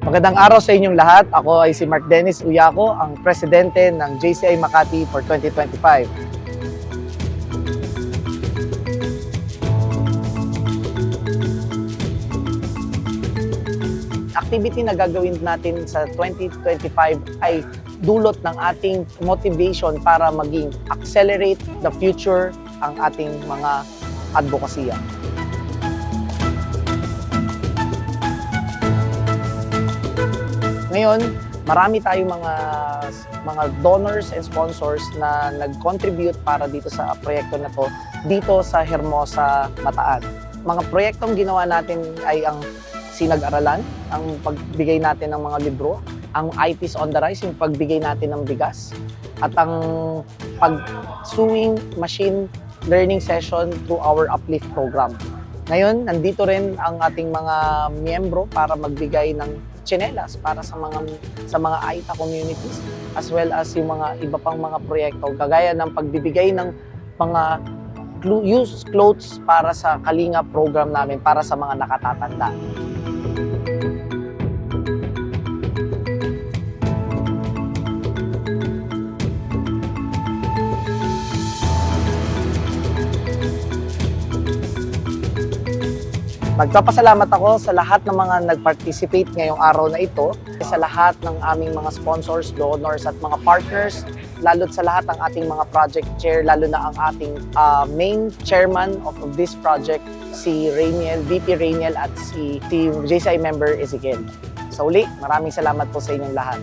Magandang araw sa inyong lahat. Ako ay si Mark Dennis Uyaco, ang presidente ng JCI Makati for 2025. Activity na gagawin natin sa 2025 ay dulot ng ating motivation para maging accelerate the future ang ating mga advokasya. Ngayon, marami tayong mga donors and sponsors na nag-contribute para dito sa proyekto na to dito sa Hermosa, Bataan. Mga proyektong ginawa natin ay ang sinag-aralan, ang pagbigay natin ng mga libro, ang IPs on the Rise, yung pagbigay natin ng bigas, at ang pag-sewing machine learning session through our Uplift program. Ngayon, nandito rin ang ating mga miyembro para magbigay ng tsinelas para sa mga AITA communities, as well as yung mga iba pang mga proyekto kagaya ng pagbibigay ng mga used clothes para sa Kalinga program namin para sa mga nakatatanda. Magpapasalamat ako sa lahat ng mga nag-participate ngayong araw na ito, sa lahat ng aming mga sponsors, donors at mga partners, lalo't sa lahat ng ating mga project chair, lalo na ang ating main chairman of this project, si Rainiel, VP Rainiel at si JCI member Ezekiel. Sa uli, maraming salamat po sa inyong lahat.